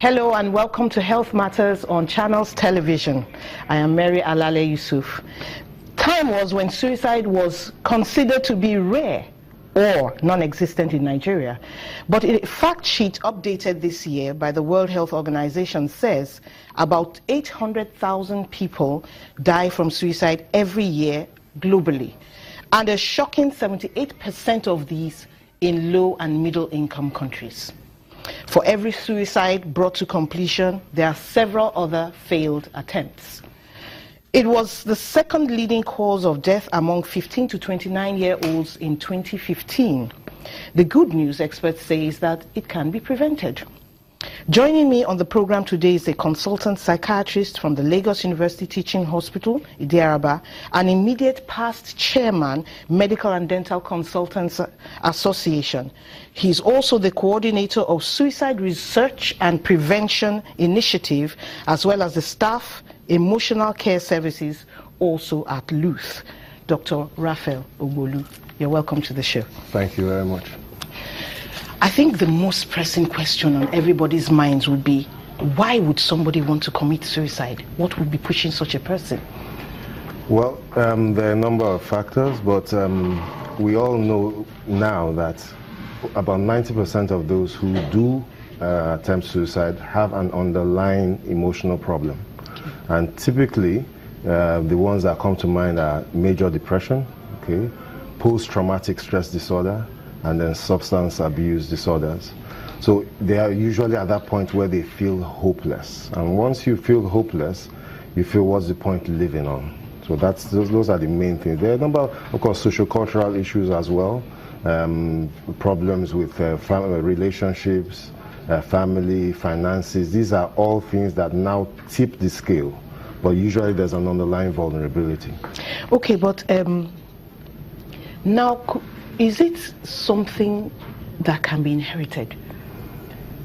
Hello and welcome to Health Matters on Channels Television. I am Mary Alale Yusuf. Time was when suicide was considered to be rare or non-existent in Nigeria. But a fact sheet updated this year by the World Health Organization says about 800,000 people die from suicide every year globally. And a shocking 78% of these in low and middle income countries. For every suicide brought to completion, there are several other failed attempts. It was the second leading cause of death among 15 to 29-year-olds in 2015. The good news, experts say, is that it can be prevented. Joining me on the program today is a consultant psychiatrist from the Lagos University Teaching Hospital, Idi-Araba, an immediate past chairman, Medical and Dental Consultants Association. He's also the coordinator of Suicide Research and Prevention Initiative, as well as the staff emotional care services also at LUTH. Dr. Raphael Ogbolu, you're welcome to the show. Thank you very much. I think the most pressing question on everybody's minds would be, why would somebody want to commit suicide? What would be pushing such a person? Well, there are a number of factors, but we all know now that about 90% of those who do attempt suicide have an underlying emotional problem. And typically, the ones that come to mind are major depression, okay, post-traumatic stress disorder, and then substance abuse disorders. So they are usually at that point where they feel hopeless. And once you feel hopeless, you feel, what's the point living on? So those are the main things. There are a number of course, social-cultural issues as well, problems with family relationships, family, finances. These are all things that now tip the scale. But usually there's an underlying vulnerability. Okay, but now, is it something that can be inherited?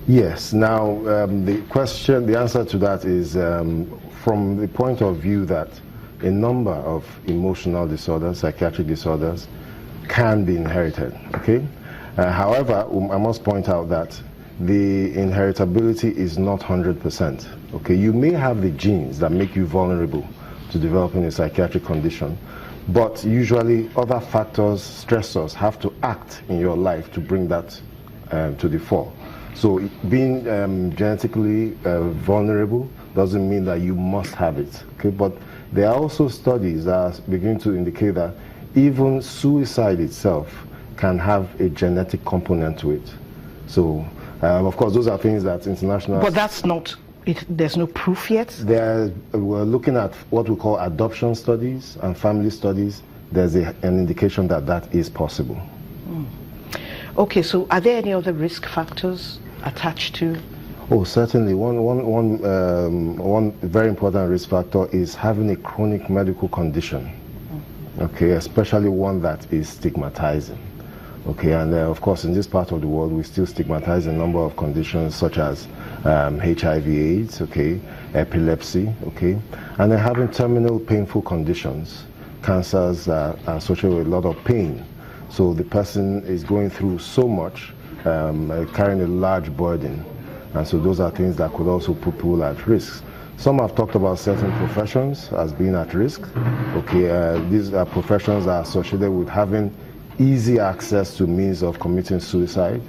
Yes. Now, the answer to that is from the point of view that a number of emotional disorders, psychiatric disorders, can be inherited. Okay. However, I must point out that the inheritability is not 100%. Okay. You may have the genes that make you vulnerable to developing a psychiatric condition, but usually other factors, stressors, have to act in your life to bring that to the fore. So being genetically vulnerable doesn't mean that you must have it. Okay? But there are also studies that are beginning to indicate that even suicide itself can have a genetic component to it. So, of course, those are things that international... But that's not... there's no proof yet? We're looking at what we call adoption studies and family studies. There's an indication that that is possible. Okay, so are there any other risk factors attached to? Oh, certainly. One very important risk factor is having a chronic medical condition. Okay, especially one that is stigmatizing. Okay, and of course, in this part of the world, we still stigmatize a number of conditions such as HIV/AIDS, okay, epilepsy, okay, and then having terminal painful conditions. Cancers are associated with a lot of pain. So the person is going through so much, carrying a large burden. And so those are things that could also put people at risk. Some have talked about certain professions as being at risk. Okay, these are professions that are associated with having easy access to means of committing suicide.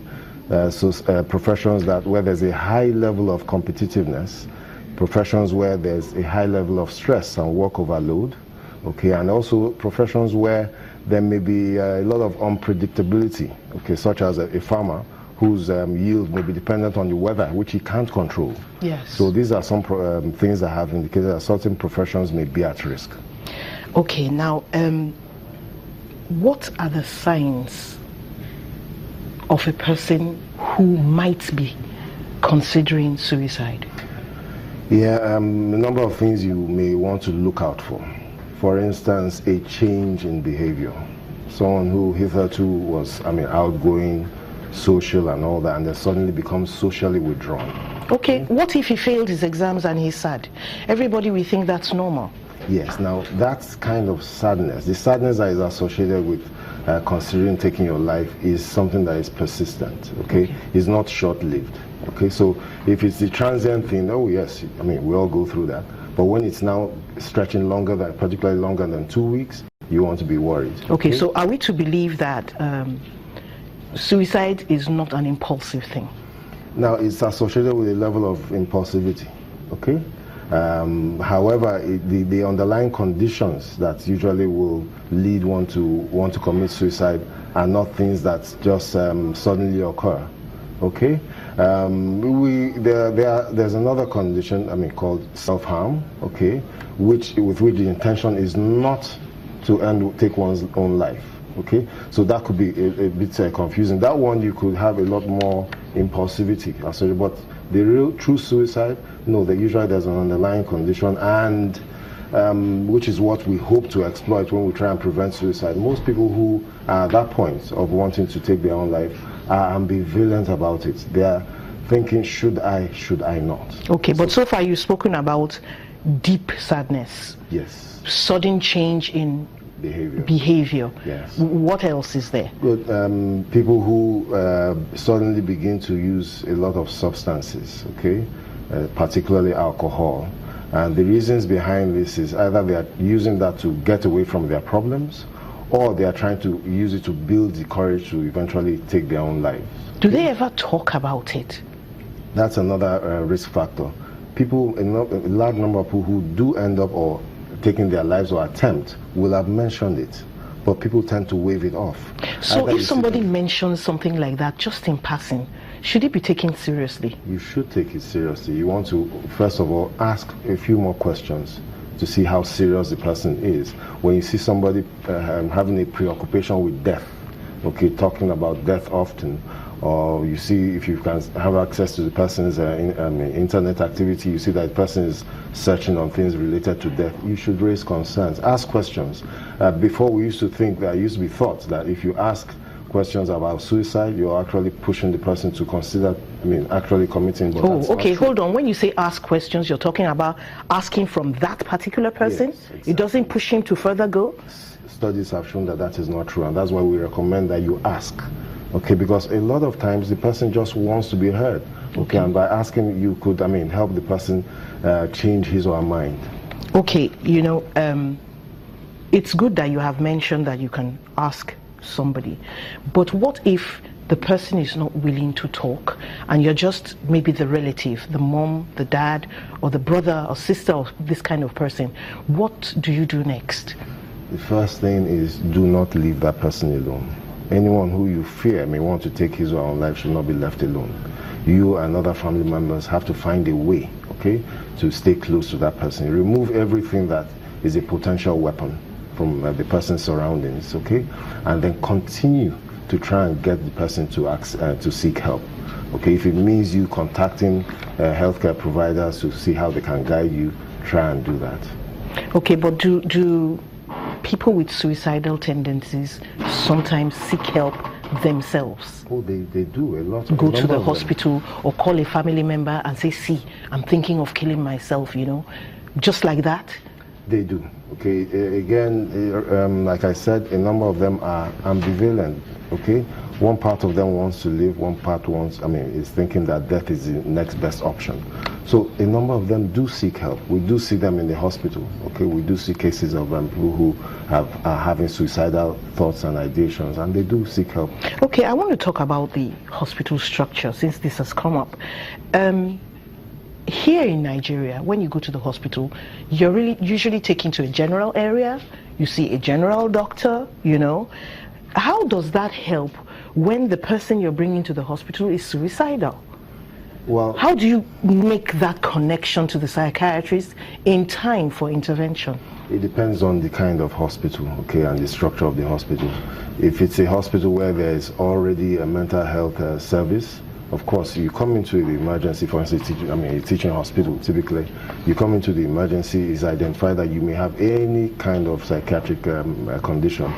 Professions where there's a high level of competitiveness, professions where there's a high level of stress and work overload, okay, and also professions where there may be a lot of unpredictability, okay, such as a farmer whose yield may be dependent on the weather, which he can't control. Yes. So these are some things that have indicated that certain professions may be at risk. Okay, now, what are the signs of a person who might be considering suicide? Yeah, a number of things you may want to look out for. For instance, a change in behavior. Someone who hitherto was, outgoing, social and all that, and then suddenly becomes socially withdrawn. Okay, what if he failed his exams and he's sad? Everybody will think that's normal. Yes, now that's kind of sadness. The sadness that is associated with considering taking your life is something that is persistent, okay? It's not short-lived, okay? So if it's the transient thing, oh yes, I mean, we all go through that. But when it's now stretching longer than, particularly longer than 2 weeks, you want to be worried. Okay, so are we to believe that suicide is not an impulsive thing? Now, it's associated with a level of impulsivity, okay? However, the underlying conditions that usually will lead one to want to commit suicide are not things that just suddenly occur, okay? There's another condition, I mean, called self-harm, okay, with which the intention is not to take one's own life, okay? So that could be a bit confusing. That one you could have a lot more impulsivity, but the real true suicide, no, usually there's an underlying condition, and which is what we hope to exploit when we try and prevent suicide. Most people who are at that point of wanting to take their own life are ambivalent about it. They are thinking, should I not? Okay, but so far you've spoken about deep sadness. Yes. Sudden change in behavior. Yes. What else is there? Good. People who suddenly begin to use a lot of substances, okay, particularly alcohol. And the reasons behind this is either they are using that to get away from their problems, or they are trying to use it to build the courage to eventually take their own lives. Do they ever talk about it? That's another risk factor. People, a large number of people who do end up or taking their lives or attempt will have mentioned it, but people tend to wave it off. So if somebody mentions something like that just in passing, should it be taken seriously? You should take it seriously. You want to, first of all, ask a few more questions to see how serious the person is. When you see somebody having a preoccupation with death, okay, talking about death often, or you see if you can have access to the person's internet activity, you see that the person is searching on things related to death, you should raise concerns, ask questions. Before we used to think that, it used to be thought that if you ask questions about suicide, you're actually pushing the person to consider, actually committing. But oh, okay, hold on. When you say ask questions, you're talking about asking from that particular person? Yes, exactly. It doesn't push him to further go? Studies have shown that that is not true, and that's why we recommend that you ask. Okay, because a lot of times the person just wants to be heard. Okay, and by asking, you could, help the person change his or her mind. Okay, it's good that you have mentioned that you can ask somebody, but what if the person is not willing to talk, and you're just maybe the relative, the mom, the dad, or the brother or sister of this kind of person? What do you do next? The first thing is, do not leave that person alone. Anyone who you fear may want to take his or her own life should not be left alone. You and other family members have to find a way, okay, to stay close to that person. Remove everything that is a potential weapon from the person's surroundings, okay, and then continue to try and get the person to seek help. Okay, if it means you contacting healthcare providers to see how they can guide you, try and do that. Okay, but do people with suicidal tendencies sometimes seek help themselves? Oh, they do a lot. Go to the hospital or call a family member and say, see, I'm thinking of killing myself, just like that? They do. Okay, again, like I said, a number of them are ambivalent. Okay, one part of them wants to live, one part is thinking that death is the next best option. So a number of them do seek help. We do see them in the hospital. Okay, we do see cases of people who are having suicidal thoughts and ideations, and they do seek help. Okay, I want to talk about the hospital structure since this has come up. Here in Nigeria, when you go to the hospital, you're really usually taken to a general area. You see a general doctor, How does that help when the person you're bringing to the hospital is suicidal? Well, how do you make that connection to the psychiatrist in time for intervention? It depends on the kind of hospital, okay, and the structure of the hospital. If it's a hospital where there is already a mental health service, of course, you come into the emergency, for instance, a teaching hospital, typically, you come into the emergency, it's identified that you may have any kind of psychiatric condition.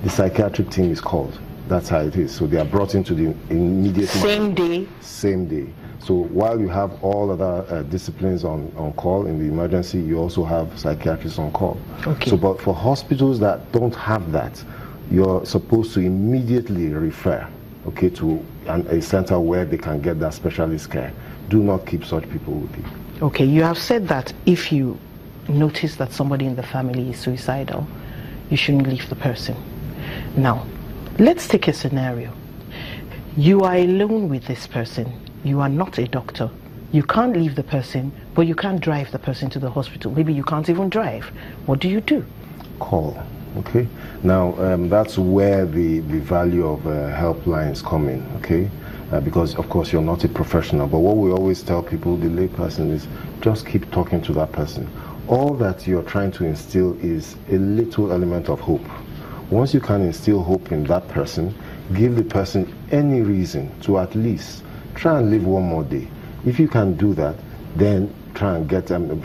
The psychiatric team is called. That's how it is. So they are brought into the immediate... Same day? Same day. So while you have all other disciplines on call in the emergency, you also have psychiatrists on call. Okay. So, but for hospitals that don't have that, you're supposed to immediately refer, okay, to a center where they can get that specialist care. Do not keep such people with you. Okay, you have said that if you notice that somebody in the family is suicidal, you shouldn't leave the person. Now, let's take a scenario. You are alone with this person. You are not a doctor. You can't leave the person, but you can't drive the person to the hospital. Maybe you can't even drive. What do you do? Call. Okay. Now that's where the value of helplines come in. Okay. Because of course you're not a professional. But what we always tell people, the layperson, is just keep talking to that person. All that you're trying to instill is a little element of hope. Once you can instill hope in that person, give the person any reason to at least try and live one more day. If you can do that, then try and get them.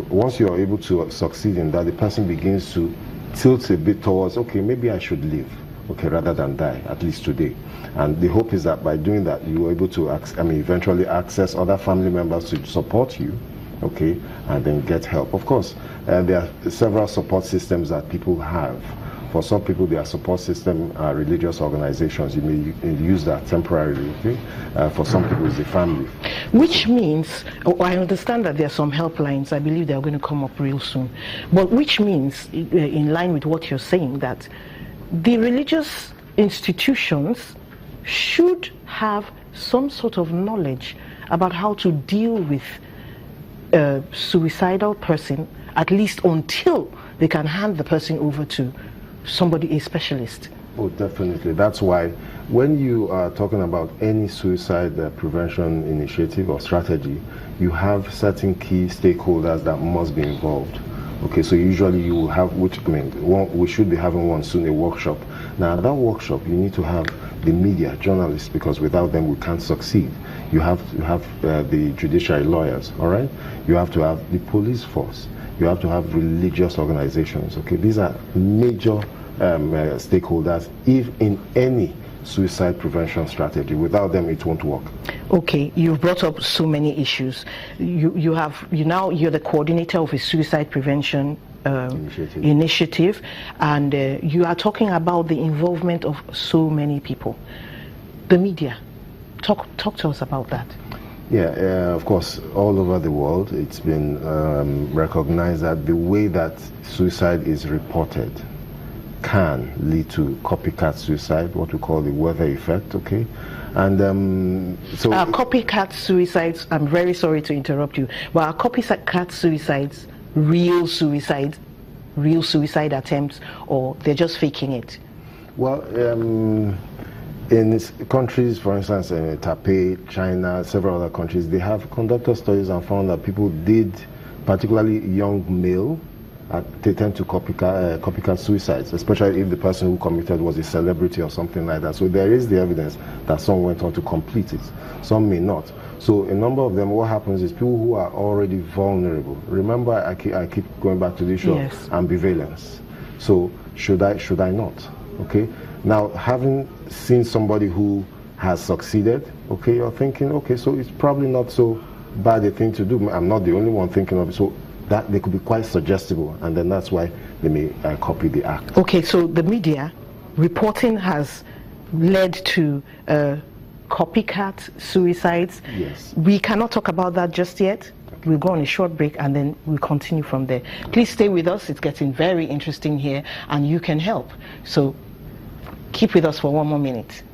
Once you're able to succeed in that, the person begins to tilt a bit towards, okay, maybe I should live, okay, rather than die, at least today. And the hope is that by doing that, you are able to, eventually access other family members to support you, okay, and then get help. Of course, there are several support systems that people have. For some people, their support system are religious organizations. You may use that temporarily. Okay? For some people, it's the family. Which means, I understand that there are some helplines. I believe they are going to come up real soon. But which means, in line with what you're saying, that the religious institutions should have some sort of knowledge about how to deal with a suicidal person, at least until they can hand the person over to somebody, a specialist. Oh, definitely. That's why when you are talking about any suicide prevention initiative or strategy, you have certain key stakeholders that must be involved. Okay, so usually you will have, we should be having one soon, a workshop. Now, at that workshop, you need to have the media, journalists, because without them we can't succeed. You have to have the judiciary lawyers, all right? You have to have the police force. You have to have religious organizations. Okay, these are major stakeholders if in any suicide prevention strategy. Without them, it won't work. Okay, you've brought up so many issues. You're the coordinator of a suicide prevention initiative, and you are talking about the involvement of so many people. The media, talk to us about that. Yeah, of course, all over the world, it's been recognized that the way that suicide is reported can lead to copycat suicide, what we call the weather effect, okay? And so... copycat suicides, I'm very sorry to interrupt you, but are copycat suicides real suicide attempts, or they're just faking it? Well, in countries, for instance, in Taipei, China, several other countries, they have conducted studies and found that people did, particularly young male, they tend to copycat suicides, especially if the person who committed was a celebrity or something like that. So there is the evidence that some went on to complete it. Some may not. So a number of them, what happens is people who are already vulnerable. Remember, I keep going back to the issue of ambivalence. So should I not? Okay. Now, having seen somebody who has succeeded, okay, you're thinking, okay, so it's probably not so bad a thing to do. I'm not the only one thinking of it. So that they could be quite suggestible, and then that's why they may copy the act. Okay, so the media reporting has led to copycat suicides. Yes. We cannot talk about that just yet. Okay. We'll go on a short break and then we'll continue from there. Please stay with us. It's getting very interesting here, and you can help. So keep with us for one more minute.